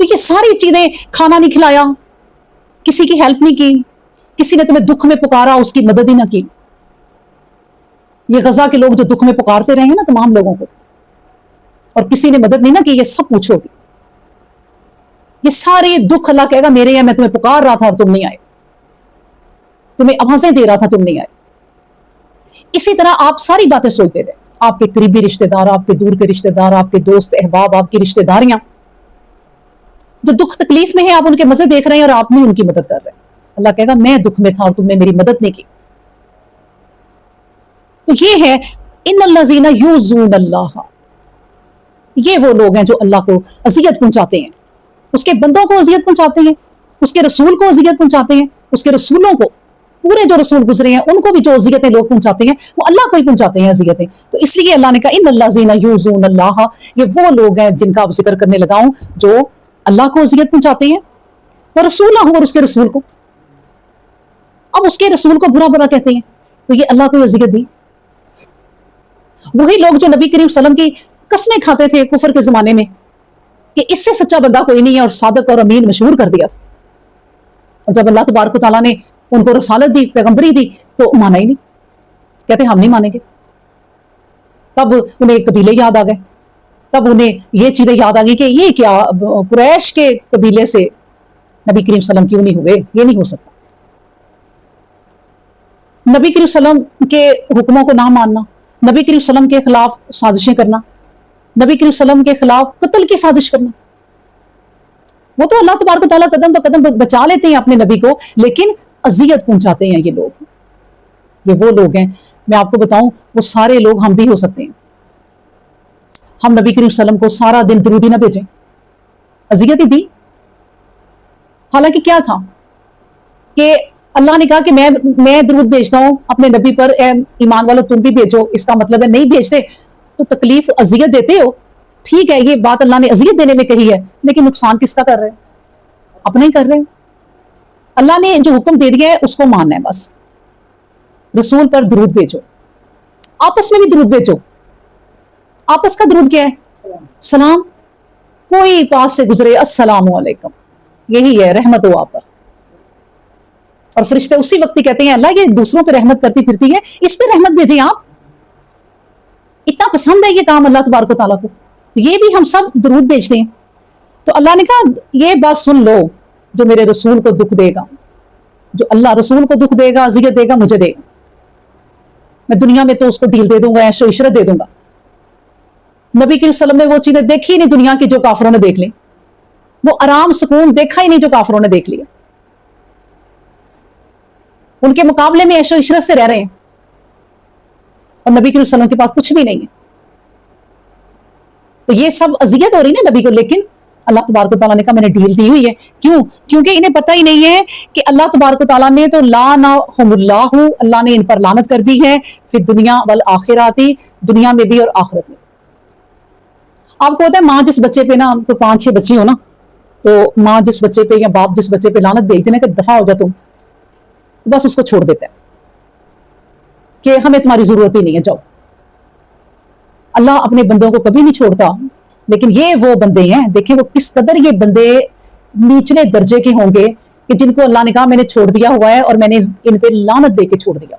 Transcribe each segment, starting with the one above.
تو یہ ساری چیزیں، کھانا نہیں کھلایا، کسی کی ہیلپ نہیں کی، کسی نے تمہیں دکھ میں پکارا اس کی مدد ہی نہ کی. یہ غزہ کے لوگ جو دکھ میں پکارتے رہے ہیں نا تمام لوگوں کو، اور کسی نے مدد نہیں نہ کی، یہ سب پوچھو گے. یہ سارے دکھ اللہ کہے گا میرے ہیں، میں تمہیں پکار رہا تھا اور تم نہیں آئے، تمہیں آوازیں دے رہا تھا تم نہیں آئے. اسی طرح آپ ساری باتیں سوچتے رہے، آپ کے قریبی رشتہ دار، آپ کے دور کے رشتہ دار، آپ کے دوست احباب، آپ کی رشتہ داریاں جو دکھ تکلیف میں ہیں، آپ ان کے مزے دیکھ رہے ہیں اور آپ نہیں ان کی مدد کر رہے ہیں. اللہ کہے گا میں دکھ میں تھا اور تم نے میری مدد نہیں کی. تو یہ ہے ان الذین یؤذون اللہ، یہ وہ لوگ ہیں جو اللہ کو اذیت پہنچاتے ہیں، اس کے بندوں کو اذیت پہنچاتے ہیں، اس کے رسول کو اذیت پہنچاتے ہیں، اس کے رسولوں کو، پورے جو رسول گزرے ہیں ان کو بھی جو اذیتیں لوگ پہنچاتے ہیں وہ اللہ کو ہی پہنچاتے ہیں اذیتیں. تو اس لیے اللہ نے کہا ان الذین یؤذون اللہ، یہ وہ لوگ ہیں جن کا اب ذکر کرنے لگا ہوں جو اللہ کو اذیت پہنچاتے ہیں، ورسولہ، اور اس کے رسول کو. اب اس کے رسول کو برا برا کہتے ہیں تو یہ اللہ کو اذیت دی. وہی لوگ جو نبی کریم صلی اللہ علیہ وسلم کی قسمیں کھاتے تھے کفر کے زمانے میں کہ اس سے سچا بندہ کوئی نہیں ہے، اور صادق اور امین مشہور کر دیا تھا، اور جب اللہ تبارک و تعالیٰ نے ان کو رسالت دی، پیغمبری دی، تو مانا ہی نہیں، کہتے ہم نہیں مانیں گے. تب انہیں قبیلے یاد آ گئے، تب انہیں یہ چیزیں یاد آ گئی کہ یہ کیا قریش کے قبیلے سے نبی کریم صلی اللہ علیہ وسلم کیوں نہیں ہوئے، یہ نہیں ہو سکتا. نبی کریم صلی اللہ علیہ وسلم کے حکموں کو نہ ماننا، نبی کریم صلی اللہ علیہ وسلم کے خلاف سازشیں کرنا، نبی کریم صلی اللہ علیہ وسلم کے خلاف قتل کی سازش کرنا. وہ تو اللہ تبارک و تعالیٰ قدم بہ قدم بچا لیتے ہیں اپنے نبی کو، لیکن اذیت پہنچاتے ہیں یہ لوگ. یہ وہ لوگ ہیں، میں آپ کو بتاؤں وہ سارے لوگ ہم بھی ہو سکتے ہیں. ہم نبی کریم صلی اللہ علیہ وسلم کو سارا دن درود ہی نہ بھیجیں، اذیت ہی دی. حالانکہ کیا تھا کہ اللہ نے کہا کہ میں درود بھیجتا ہوں اپنے نبی پر، اے ایمان والو تم بھی بھیجو. اس کا مطلب ہے نہیں بھیجتے تو تکلیف اذیت دیتے ہو. ٹھیک ہے یہ بات اللہ نے اذیت دینے میں کہی ہے، لیکن نقصان کس کا کر رہے ہیں؟ اپنے ہی کر رہے ہیں. اللہ نے جو حکم دے دیا ہے اس کو ماننا ہے بس. رسول پر درود بھیجو، آپس میں بھی درود بھیجو. آپس کا درود کیا ہے؟ سلام. کوئی پاس سے گزرے السلام علیکم، یہی ہے رحمت ہو آپ پر. اور فرشتے اسی وقت ہی کہتے ہیں اللہ یہ دوسروں پہ رحمت کرتی پھرتی ہے، اس پہ رحمت بھیجیں. آپ اتنا پسند ہے یہ کام اللہ تبارک و تعالیٰ کو، یہ بھی ہم سب درود بھیجتے ہیں. تو اللہ نے کہا یہ بات سن لو، جو میرے رسول کو دکھ دے گا، جو اللہ رسول کو دکھ دے گا، اذیت دے گا، مجھے دے گا. میں دنیا میں تو اس کو ڈیل دے دوں گا، عیش و عشرت دے دوں گا. نبی کریم صلی اللہ علیہ وسلم نے وہ چیزیں دیکھی ہی نہیں دنیا کی جو کافروں نے دیکھ لی. وہ آرام سکون دیکھا ہی نہیں جو کافروں نے دیکھ لیا. ان کے مقابلے میں عیش و عشرت سے رہ رہے ہیں، اور نبی کریم صلی اللہ علیہ وسلم کے پاس کچھ بھی نہیں ہے. تو یہ سب اذیت ہو رہی نا نبی کو، لیکن اللہ تبارک و تعالیٰ نے کہا میں نے ڈھیل دی ہوئی ہے. کیوں؟ کیونکہ انہیں پتہ ہی نہیں ہے کہ اللہ تبارک و تعالیٰ نے تو لعنہم اللہ، اللہ نے ان پر لعنت کر دی ہے، فی الدنیا والآخرۃ، دنیا میں بھی اور آخرت میں. آپ کو ہوتا ہے ماں جس بچے پہ نا، تو 5-6 بچی ہو نا، تو ماں جس بچے پہ یا باپ جس بچے پہ لعنت بھیج دینا کہ دفع ہو جا تم، بس اس کو چھوڑ دیتا ہے کہ ہمیں تمہاری ضرورت ہی نہیں ہے، جاؤ. اللہ اپنے بندوں کو کبھی نہیں چھوڑتا. لیکن یہ وہ بندے ہیں، دیکھیں وہ کس قدر یہ بندے نیچلے درجے کے ہوں گے کہ جن کو اللہ نے کہا میں نے چھوڑ دیا ہوا ہے اور میں نے ان پہ لعنت دے کے چھوڑ دیا،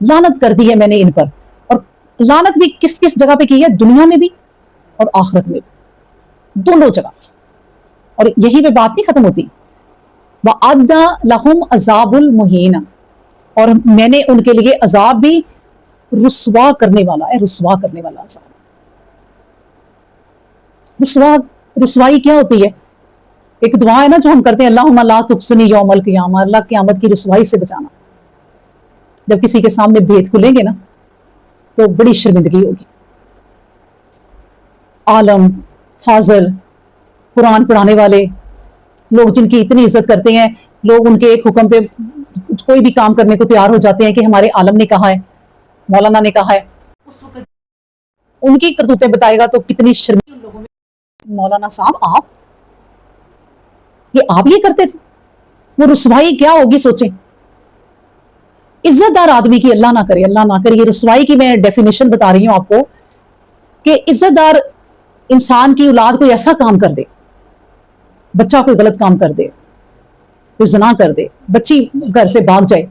لعنت کر دی ہے میں نے ان پر. اور لعنت بھی کس کس جگہ پہ کی ہے؟ دنیا میں بھی اور آخرت میں بھی، دونوں جگہ. اور یہی پہ بات نہیں ختم ہوتی. وَأَعَدَّ لَهُمْ عَذَابُ الْمُهِينَ، اور میں نے ان کے لیے عذاب بھی رسوا کرنے والا ہے، رسوا کرنے والا عذاب. رسوائی کیا ہوتی ہے؟ ایک دعا ہے نا جو ہم کرتے ہیں، اللہم لا تخزنی یوم القیامہ، اللہ قیامت کی رسوائی سے بچانا. جب کسی کے سامنے بھید کھلیں گے نا تو بڑی شرمندگی ہوگی. عالم، فاضل، قرآن پڑھانے والے لوگ جن کی اتنی عزت کرتے ہیں، لوگ ان کے ایک حکم پہ کوئی بھی کام کرنے کو تیار ہو جاتے ہیں کہ ہمارے عالم نے کہا ہے، مولانا نے کہا ہے. اس وقت ان کی کرتوتیں بتائے گا تو کتنی شرمندگی ان لوگوں میں. مولانا صاحب آپ یہ کرتے تھے، وہ رسوائی کیا ہوگی سوچیں. عزت دار آدمی کی اللہ نہ کرے، اللہ نہ کرے. یہ رسوائی کی میں ڈیفینیشن بتا رہی ہوں آپ کو کہ عزت دار انسان کی اولاد کوئی ایسا کام کر دے بچہ کوئی غلط کام کر دے، کوئی زنا کر دے، بچی گھر سے بھاگ جائے،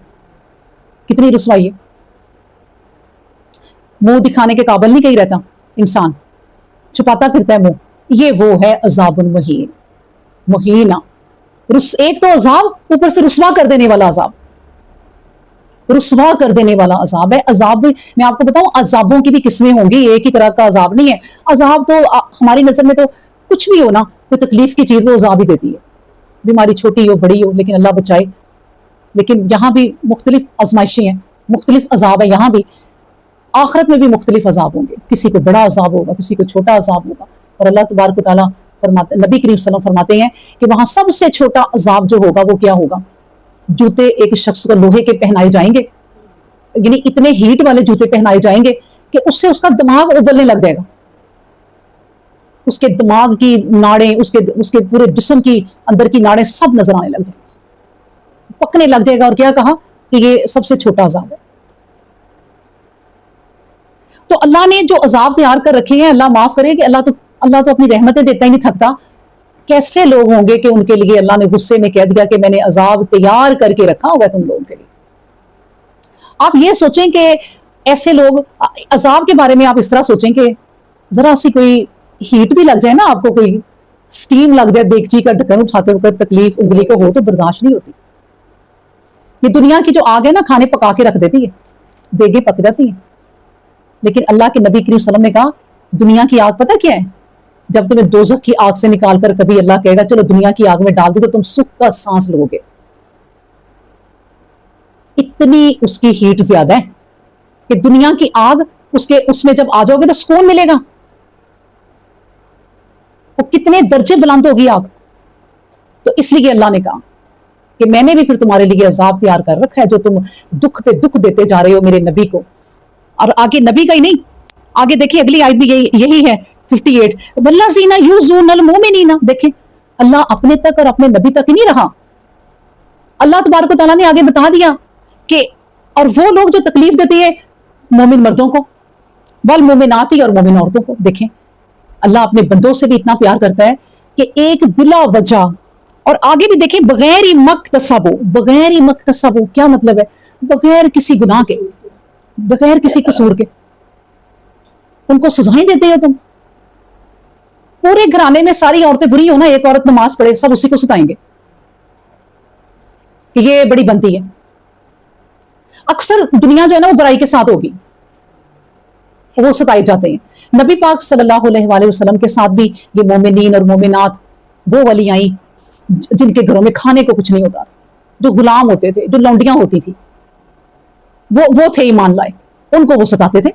کتنی رسوائی ہے. منہ دکھانے کے قابل نہیں کہیں رہتا انسان، چھپاتا پھرتا ہے منہ. یہ وہ ہے عذاب المہین. مہینہ ایک تو عذاب، اوپر سے رسوا کر دینے والا عذاب، رسوا کر دینے والا عذاب ہے. عذاب بھی میں آپ کو بتاؤں، عذابوں کی بھی قسمیں ہوں گی، ایک ہی طرح کا عذاب نہیں ہے. عذاب تو ہماری نظر میں تو کچھ بھی ہو نا، کوئی تکلیف کی چیز وہ عذاب ہی دیتی ہے، بیماری چھوٹی ہو بڑی ہو، لیکن اللہ بچائے. لیکن یہاں بھی مختلف آزمائشیں ہیں، مختلف عذاب ہے یہاں بھی. آخرت میں بھی مختلف عذاب ہوں گے، کسی کو بڑا عذاب ہوگا، کسی کو چھوٹا عذاب ہوگا. اور اللہ تبارک و تعالیٰ فرماتے، نبی کریم صلی اللہ علیہ وسلم فرماتے ہیں کہ وہاں سب سے چھوٹا عذاب جو ہوگا وہ کیا ہوگا؟ جوتے ایک شخص کو لوہے کے پہنائے جائیں گے، یعنی اتنے ہیٹ والے جوتے پہنائے جائیں گے کہ اس سے اس کا دماغ ابلنے لگ جائے گا. اس کے دماغ کی ناڑیں، اس کے پورے جسم کی اندر کی ناڑیں سب نظر آنے لگ جائیں گے، پکنے لگ جائے گا. اور کیا کہا کہ یہ سب سے چھوٹا عذاب ہے. تو اللہ نے جو عذاب تیار کر رکھے ہیں، اللہ معاف کرے کہ اللہ تو اپنی رحمتیں دیتا ہی نہیں تھکتا. کیسے لوگ ہوں گے کہ ان کے لیے اللہ نے غصے میں کہہ دیا کہ میں نے عذاب تیار کر کے رکھا ہوا ہے تم لوگوں کے لیے. آپ یہ سوچیں کہ ایسے لوگ عذاب کے بارے میں آپ اس طرح سوچیں کہ ذرا سی کوئی ہیٹ بھی لگ جائے نا، آپ کو کوئی سٹیم لگ جائے دیگچی کا ڈھکن اٹھاتے وقت، تکلیف انگلی کو ہو تو برداشت نہیں ہوتی. یہ دنیا کی جو آگ ہے نا، کھانے پکا کے رکھ دیتی ہے، دیگیں پک جاتی ہیں. لیکن اللہ کے نبی کریم صلی اللہ علیہ وسلم نے کہا دنیا کی آگ پتہ کیا ہے؟ جب تمہیں دوزخ کی آگ سے نکال کر کبھی اللہ کہے گا چلو دنیا کی آگ میں ڈال دو تو تم سکھ کا سانس لو گے. اتنی اس کی ہیٹ زیادہ ہے کہ دنیا کی آگ اس میں جب آ جاؤ گے تو سکون ملے گا. وہ کتنے درجے بلند ہوگی آگ. تو اس لیے اللہ نے کہا کہ میں نے بھی پھر تمہارے لیے عذاب تیار کر رکھا ہے جو تم دکھ پہ دکھ دیتے جا رہے ہو میرے نبی کو. اور آگے نبی کا ہی نہیں، آگے دیکھیں اگلی آیت بھی یہی ہے 58 والذین یؤذون المؤمنین. دیکھیں اللہ اپنے تک اور اپنے نبی تک ہی نہیں رہا، اللہ تبارک و تعالیٰ نے آگے بتا دیا کہ اور وہ لوگ جو تکلیف دیتے ہیں مومن مردوں کو، والمومنات اور مومن عورتوں کو. دیکھیں اللہ اپنے بندوں سے بھی اتنا پیار کرتا ہے کہ ایک بلا وجہ، اور آگے بھی دیکھیں بغیر ہی مکتسبو کیا مطلب ہے؟ بغیر کسی گناہ کے، بغیر کسی قصور کے ان کو سزائیں دیتے ہو تم. پورے گھرانے میں ساری عورتیں بری ہو نا، ایک عورت نماز پڑھے سب اسی کو ستائیں گے کہ یہ بڑی بنتی ہے. اکثر دنیا جو ہے نا وہ برائی کے ساتھ ہوگی، وہ ستائے جاتے ہیں. نبی پاک صلی اللہ علیہ وآلہ وسلم کے ساتھ بھی یہ مومنین اور مومنات وہ والی آئیں جن کے گھروں میں کھانے کو کچھ نہیں ہوتا تھا، جو غلام ہوتے تھے، جو لونڈیاں ہوتی تھی، وہ تھے ایمان لائے، ان کو وہ ستاتے تھے.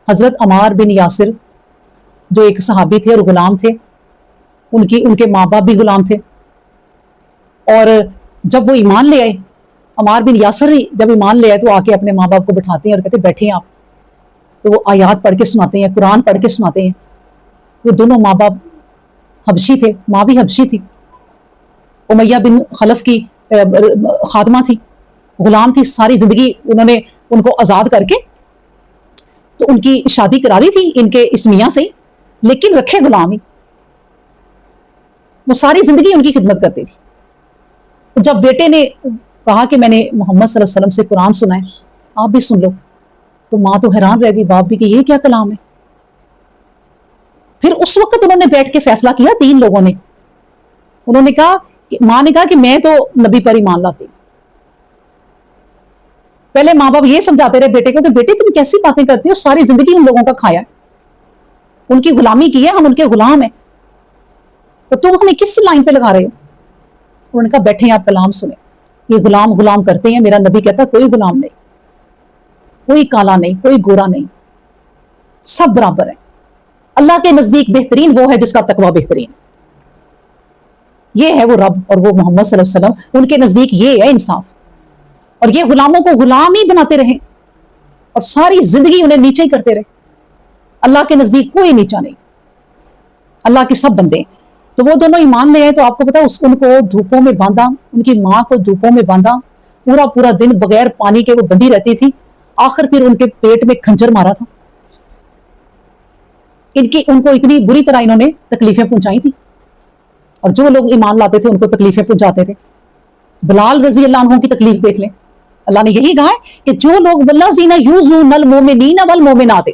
حضرت عمار بن یاسر جو ایک صحابی تھے اور غلام تھے، ان کے ماں باپ بھی غلام تھے. اور جب وہ ایمان لے آئے، عمار بن یاسر جب ایمان لے آئے تو آ کے اپنے ماں باپ کو بٹھاتے ہیں اور کہتے ہیں بیٹھے آپ. تو وہ آیات پڑھ کے سناتے ہیں، قرآن پڑھ کے سناتے ہیں. وہ دونوں ماں باپ حبشی تھے، ماں بھی حبشی تھی، امیہ بن خلف کی خادمہ تھی، غلام تھی. ساری زندگی انہوں نے ان کو آزاد کر کے تو ان کی شادی کرا دی تھی ان کے اس میاں سے، لیکن رکھے غلام ہی. وہ ساری زندگی ان کی خدمت کرتی تھی. جب بیٹے نے کہا کہ میں نے محمد صلی اللہ علیہ وسلم سے قرآن سنا ہے، آپ بھی سن لو، تو ماں تو حیران رہ گئی، باپ بھی کہ یہ کیا کلام ہے. پھر اس وقت انہوں نے بیٹھ کے فیصلہ کیا، 3 لوگوں نے. انہوں نے کہا کہ ماں نے کہا کہ میں تو نبی پر ایمان لاتی. پہلے ماں باپ یہ سمجھاتے رہے بیٹے کو کہ بیٹے تم کیسی باتیں کرتے ہو، ساری زندگی ان لوگوں کا کھایا ہے، ان کی غلامی کی ہے، ہم ان کے غلام ہیں، تو تم ہمیں کس لائن پہ لگا رہے ہو. انہوں نے کہا بیٹھیں آپ کلام سنیں، یہ غلام کرتے ہیں، میرا نبی کہتا کوئی غلام نہیں، کوئی کالا نہیں، کوئی گورا نہیں، سب برابر ہیں. اللہ کے نزدیک بہترین وہ ہے جس کا تقوی بہترین. یہ ہے وہ رب اور وہ محمد صلی اللہ علیہ وسلم، ان کے نزدیک یہ ہے انصاف. اور یہ غلاموں کو غلام ہی بناتے رہے اور ساری زندگی انہیں نیچے ہی کرتے رہے. اللہ کے نزدیک کوئی نیچا نہیں، اللہ کے سب بندے. تو وہ دونوں ایمان لے آئے تو آپ کو پتا ان کو دھوپوں میں باندھا، ان کی ماں کو دھوپوں میں باندھا، پورا دن بغیر پانی کے وہ بندھی رہتی تھی. آخر پھر ان کے پیٹ میں کھنجر مارا تھا. ان کو اتنی بری طرح انہوں نے تکلیفیں پہنچائی تھی. اور جو لوگ ایمان لاتے تھے ان کو تکلیفیں پہنچاتے تھے. بلال رضی اللہ عنہ کی تکلیف دیکھ لیں. اللہ نے یہی کہا ہے کہ جو لوگ والذین یؤذون المؤمنین والمؤمنات.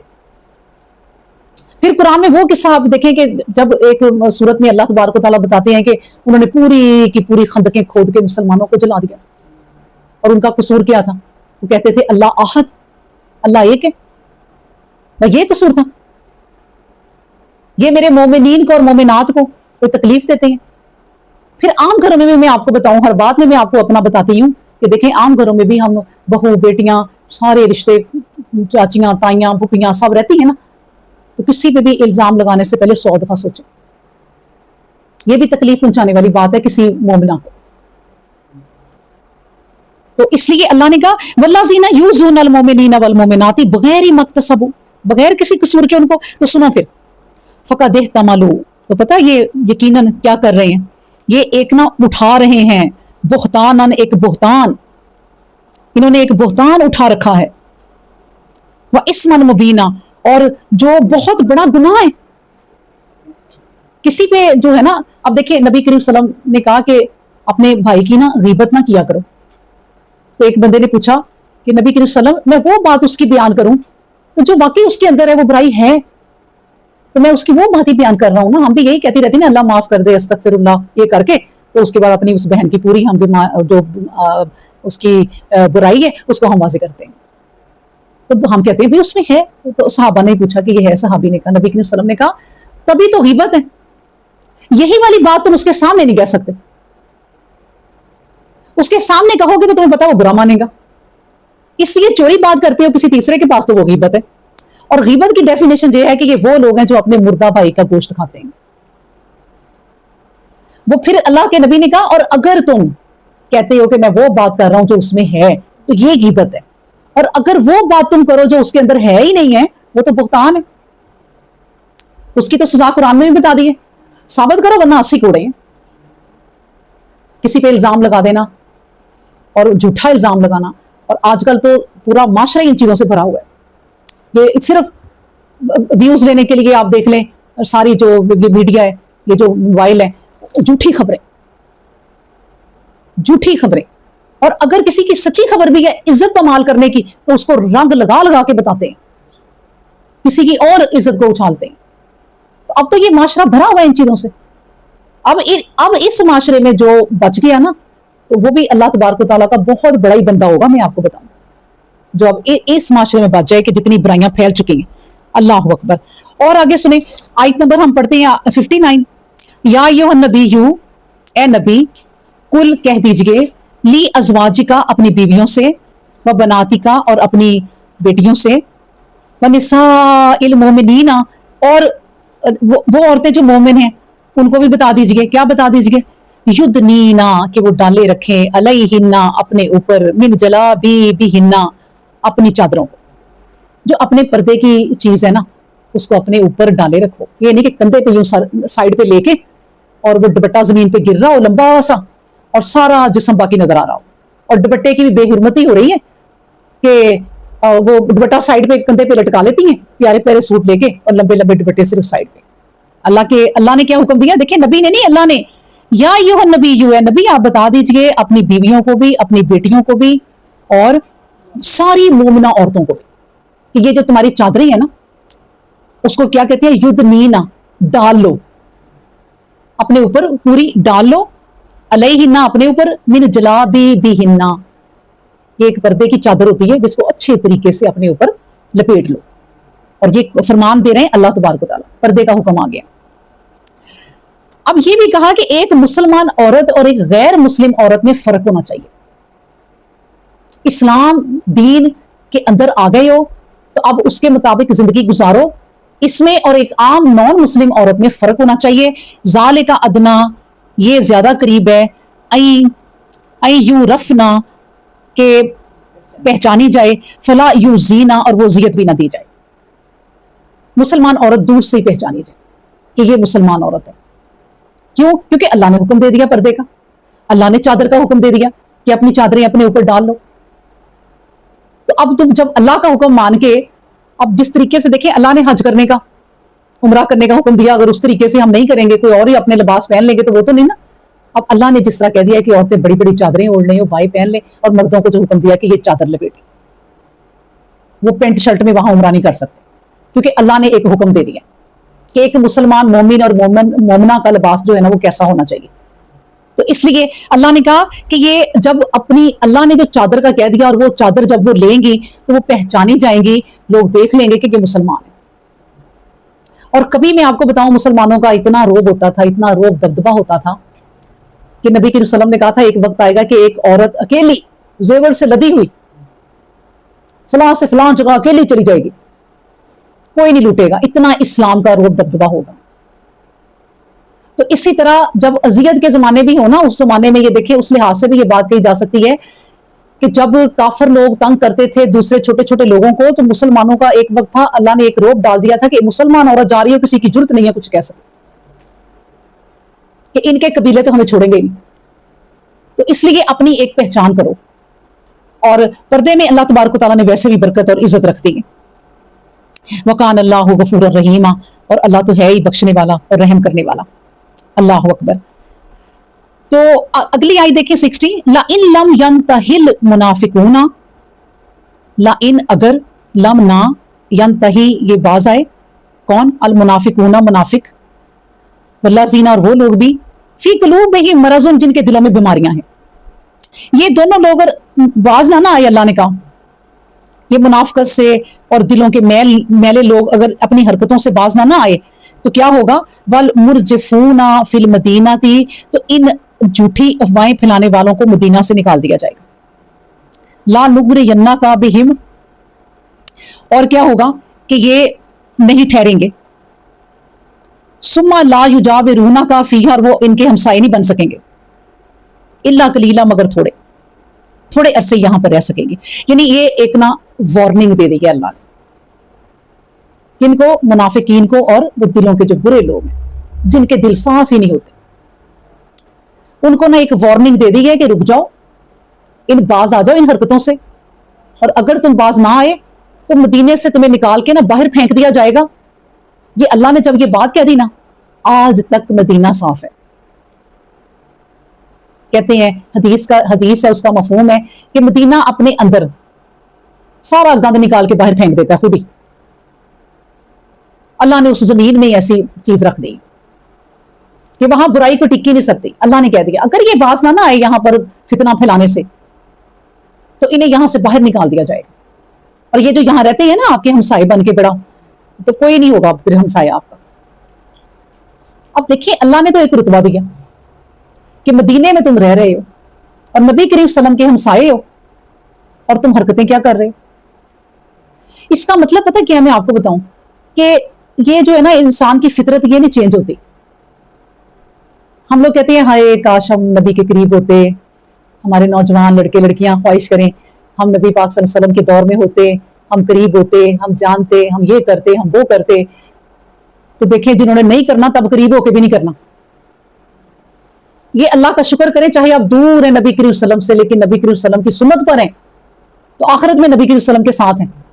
پھر قرآن میں وہ قصہ آپ دیکھیں کہ جب ایک صورت میں اللہ تبارک و تعالیٰ بتاتے ہیں کہ انہوں نے پوری کی پوری خندقیں کھود کے مسلمانوں کو جلا دیا. اور ان کا قصور کیا تھا؟ وہ کہتے تھے اللہ احد، اللہ ایک ہے. یہ قصور تھا. یہ میرے مومنین کو اور مومنات کو کوئی تکلیف دیتے ہیں. پھر عام گھروں میں میں آپ کو بتاؤں، ہر بات میں آپ کو اپنا بتاتی ہوں کہ دیکھیں عام گھروں میں بھی ہم بہو بیٹیاں سارے رشتے، چاچیاں تائیاں پھوپھیاں سب رہتی ہیں نا. تو کسی پہ بھی الزام لگانے سے پہلے 100 دفعہ سوچیں. یہ بھی تکلیف پہنچانے والی بات ہے کسی مومنہ کو. تو اس لیے اللہ نے کہا والذین یؤذون المؤمنین والمؤمنات بغیر ما اکتسبوا، بغیر کسی قصور کے ان کو. تو سنو پھر فقد احتملوا، تو پتہ یہ یقیناً کیا کر رہے ہیں، یہ ایک نہ اٹھا رہے ہیں بہتانن، ایک بہتان. انہوں نے ایک بہتان اٹھا رکھا ہے. واسما مبینا، اور جو بہت بڑا گناہ ہے. کسی پہ جو ہے نا، اب دیکھیں نبی کریم صلی اللہ علیہ وسلم نے کہا کہ اپنے بھائی کی نا غیبت نہ کیا کرو. تو ایک بندے نے پوچھا کہ نبی کریم صلی اللہ علیہ وسلم میں وہ بات اس کی بیان کروں تو جو واقعی اس کے اندر ہے وہ برائی ہے، تو میں اس کی وہ بات ہی بیان کر رہا ہوں نا. ہم بھی یہی کہتی رہتی نا اللہ معاف کر دے استغفر اللہ یہ کر کے، تو اس کے بعد اپنی اس بہن کی پوری ہم بھی جو اس کی برائی ہے اس کو ہم واضح کرتے ہیں. تو ہم کہتے ہیں بھی اس میں ہے. تو صحابہ نے پوچھا کہ یہ ہے، صحابی نے کہا نبی کریم صلی اللہ علیہ وسلم نے کہا تبھی تو غیبت ہے. یہی والی بات تم اس کے سامنے نہیں کہہ سکتے. اس کے سامنے کہو گے تو تمہیں پتا وہ برا مانے گا. اس لیے چوری بات کرتے ہو کسی تیسرے کے پاس تو وہ غیبت ہے. اور غیبت کی ڈیفینیشن یہ ہے کہ یہ وہ لوگ ہیں جو اپنے مردہ بھائی کا گوشت کھاتے ہیں. وہ پھر اللہ کے نبی نے کہا اور اگر تم کہتے ہو کہ میں وہ بات کر رہا ہوں جو اس میں ہے تو یہ غیبت ہے، اور اگر وہ بات تم کرو جو اس کے اندر ہے ہی نہیں ہے وہ تو بہتان ہے. اس کی تو سزا قرآن میں بھی بتا دی ہے. ثابت کرو ورنہ 80 کوڑے ہیں. کسی پہ الزام لگا دینا اور جھوٹا الزام لگانا، اور آج کل تو پورا معاشرہ ان چیزوں سے بھرا ہوا ہے. یہ صرف ویوز لینے کے لیے آپ دیکھ لیں ساری جو میڈیا ہے، یہ جو موبائل ہے، جھوٹی خبریں جھوٹی خبریں. اور اگر کسی کی سچی خبر بھی ہے عزت پامال کرنے کی تو اس کو رنگ لگا لگا کے بتاتے ہیں، کسی کی اور عزت کو اچھالتے ہیں. تو اب تو یہ معاشرہ بھرا ہوا ہے ان چیزوں سے. اب اس معاشرے میں جو بچ گیا نا تو وہ بھی اللہ تبارک و تعالیٰ کا بہت بڑا ہی بندہ ہوگا. میں آپ کو بتاؤں جو اب اس معاشرے میں بچ جائے کہ جتنی برائیاں پھیل چکی ہیں. اللہ اکبر. اور آگے سنیں آیت نمبر ہم پڑھتے ہیں 59. یا ایھا النبی، اے نبی، کل کہہ دیجئے، لی ازواجکا اپنی بیویوں سے، و بناتکا اور اپنی بیٹیوں سے، و نساء المؤمنین اور وہ عورتیں جو مومن ہیں ان کو بھی بتا دیجئے. کیا بتا دیجئے؟ یدنینا کہ وہ ڈالے رکھیں، علیہن اپنے اوپر، من جلابیبہن اپنی چادروں کو. جو اپنے پردے کی چیز ہے نا اس کو اپنے اوپر ڈالے رکھو. یہ نہیں کہ کندھے پہ یوں سائڈ پہ لے کے اور وہ دوپٹہ زمین پہ گر رہا ہو لمبا سا اور سارا جسم باقی نظر آ رہا ہو. اور دوپٹے کی بھی بے حرمتی ہو رہی ہے کہ وہ دوپٹہ سائڈ پہ کندھے پہ لٹکا لیتی ہیں پیارے پیارے سوٹ لے کے اور لمبے لمبے دوپٹے صرف سائڈ پہ. اللہ نے کیا حکم دیا؟ دیکھیں نبی نے نہیں، اللہ نے یا ایھا النبی، اے نبی آپ بتا دیجئے اپنی بیویوں کو بھی، اپنی بیٹیوں کو بھی، اور ساری مومنہ عورتوں کو بھی کہ یہ جو تمہاری چادریں ہیں نا اس کو کیا کہتے ہیں؟ یدنینا، ڈال لو اپنے اوپر، پوری ڈال لو، علیہن اپنے اوپر، من جلابیبہن یہ ایک پردے کی چادر ہوتی ہے جس کو اچھے طریقے سے اپنے اوپر لپیٹ لو. اور یہ فرمان دے رہے ہیں اللہ تبارک و تعالیٰ، پردے کا حکم آ گیا. اب یہ بھی کہا کہ ایک مسلمان عورت اور ایک غیر مسلم عورت میں فرق ہونا چاہیے. اسلام دین کے اندر آ گئے ہو تو اب اس کے مطابق زندگی گزارو. اس میں اور ایک عام نان مسلم عورت میں فرق ہونا چاہیے. ذالک ادنا، یہ زیادہ قریب ہے، این یعرفنا کہ پہچانی جائے، فلا یؤذینا اور وہ اذیت بھی نہ دی جائے. مسلمان عورت دور سے ہی پہچانی جائے کہ یہ مسلمان عورت ہے. کیوں؟ کیونکہ اللہ نے حکم دے دیا پردے کا، اللہ نے چادر کا حکم دے دیا کہ اپنی چادریں اپنے اوپر ڈال لو. تو اب تم جب اللہ کا حکم مان کے، اب جس طریقے سے دیکھیں اللہ نے حج کرنے کا عمرہ کرنے کا حکم دیا، اگر اس طریقے سے ہم نہیں کریں گے، کوئی اور ہی اپنے لباس پہن لیں گے تو وہ تو نہیں نا. اب اللہ نے جس طرح کہہ دیا کہ عورتیں بڑی بڑی چادریں اوڑھ لیں، بھائی پہن لیں، اور مردوں کو جو حکم دیا کہ یہ چادر لپیٹیں، وہ پینٹ شرٹ میں وہاں عمرہ نہیں کر سکتے، کیونکہ اللہ نے ایک حکم دے دیا کہ ایک مسلمان مومن اور مومنہ کا لباس جو ہے نا وہ کیسا ہونا چاہیے. تو اس لیے اللہ نے کہا کہ یہ جب اپنی اللہ نے جو چادر کا کہہ دیا، اور وہ چادر جب وہ لیں گی تو وہ پہچانی جائیں گی، لوگ دیکھ لیں گے کہ یہ مسلمان ہے. اور کبھی میں آپ کو بتاؤں مسلمانوں کا اتنا روب ہوتا تھا، اتنا روب دبدبا ہوتا تھا کہ نبی کریم صلی اللہ علیہ وسلم نے کہا تھا ایک وقت آئے گا کہ ایک عورت اکیلی زیور سے لدی ہوئی فلاں سے فلاں جگہ اکیلی چلی جائے گی، کوئی نہیں لوٹے گا، اتنا اسلام کا روب دبدبا ہوگا. تو اسی طرح جب اذیت کے زمانے بھی ہو نا، اس زمانے میں یہ دیکھیں اس لحاظ سے بھی یہ بات کہی جا سکتی ہے کہ جب کافر لوگ تنگ کرتے تھے دوسرے چھوٹے چھوٹے لوگوں کو، تو مسلمانوں کا ایک وقت تھا، اللہ نے ایک روب ڈال دیا تھا کہ مسلمان عورت جا رہی ہے، کسی کی جرت نہیں ہے کچھ کہہ سکتے کہ ان کے قبیلے تو ہمیں چھوڑیں گے نہیں. تو اس لیے اپنی ایک پہچان کرو، اور پردے میں اللہ تبارک و تعالیٰ نے ویسے بھی برکت اور عزت رکھتی ہے. وَقَانَ اللَّهُ غَفُورًا رَحِيمًا، اور اللہ تو ہے ہی بخشنے والا اور رحم کرنے والا. اللہ اکبر. تو اگلی آیت دیکھیں 60، لَإِن لَمْ يَنْتَهِ الْمُنَافِقُونَ، لَإِن اگر، لم نہ، يَنْتَهِ یہ باز آئے، کون؟ المنافقون منافق، والذین اور وہ لوگ بھی، فی قلوبہم مرض جن کے دلوں میں بیماریاں ہیں. یہ دونوں لوگ اگر باز نہ آئے، اللہ نے کہا یہ منافقت سے اور دلوں کے میلے لوگ اگر اپنی حرکتوں سے باز نہ آئے تو کیا ہوگا؟ والمرجفون فی المدینہ، تو ان جھوٹی افواہیں پھیلانے والوں کو مدینہ سے نکال دیا جائے گا. لا نغرینک بہم، اور کیا ہوگا کہ یہ نہیں ٹھہریں گے. ثم لا یجاورونک فیہا، اور وہ ان کے ہمسائے نہیں بن سکیں گے. الا قلیلا، مگر تھوڑے عرصے یہاں پر رہ سکیں گے. یعنی یہ ایک نا وارننگ دے دی ہے اللہ نے، کن کو؟ منافقین کو، اور وہ دلوں کے جو برے لوگ ہیں جن کے دل صاف ہی نہیں ہوتے، ان کو نا ایک وارننگ دے دی ہے کہ رک جاؤ، ان باز آ جاؤ ان حرکتوں سے، اور اگر تم باز نہ آئے تو مدینے سے تمہیں نکال کے نا باہر پھینک دیا جائے گا. یہ اللہ نے جب یہ بات کہہ دی نا، آج تک مدینہ صاف ہے. کہتے ہیں حدیث ہے، اس کا مفہوم ہے کہ مدینہ اپنے اندر سارا گند نکال کے باہر پھینک دیتا ہے خود ہی. اللہ نے اس زمین میں ایسی چیز رکھ دی کہ وہاں برائی کو ٹکی نہیں سکتی. اللہ نے کہہ دیا اگر یہ باز نہ آئے یہاں پر فتنہ پھیلانے سے تو انہیں یہاں سے باہر نکال دیا جائے گا. اور یہ جو یہاں رہتے ہیں نا آپ کے ہمسائے بن کے بڑا، تو کوئی نہیں ہوگا پھر ہمسائے آپ کا. اب دیکھیں اللہ نے تو ایک رتبہ دیا کہ مدینے میں تم رہ رہے ہو اور نبی کریم صلی اللہ علیہ وسلم کے ہمسائے ہو، اور تم حرکتیں کیا کر رہے ہو. اس کا مطلب پتہ کیا ہے؟ میں آپ کو بتاؤں کہ یہ جو ہے نا انسان کی فطرت یہ نہیں چینج ہوتی. ہم لوگ کہتے ہیں ہائے کاش ہم نبی کے قریب ہوتے، ہمارے نوجوان لڑکے لڑکیاں خواہش کریں ہم نبی پاک صلی اللہ علیہ وسلم کے دور میں ہوتے، ہم قریب ہوتے، ہم جانتے، ہم یہ کرتے، ہم وہ کرتے. تو دیکھیں جنہوں نے نہیں کرنا تب قریب ہو کے بھی نہیں کرنا. یہ اللہ کا شکر کریں چاہے آپ دور ہیں نبی کریم صلی اللہ علیہ وسلم سے، لیکن نبی کریم صلی اللہ علیہ وسلم کی سنت پر ہیں تو آخرت میں نبی کریم صلی اللہ علیہ وسلم کے ساتھ ہیں.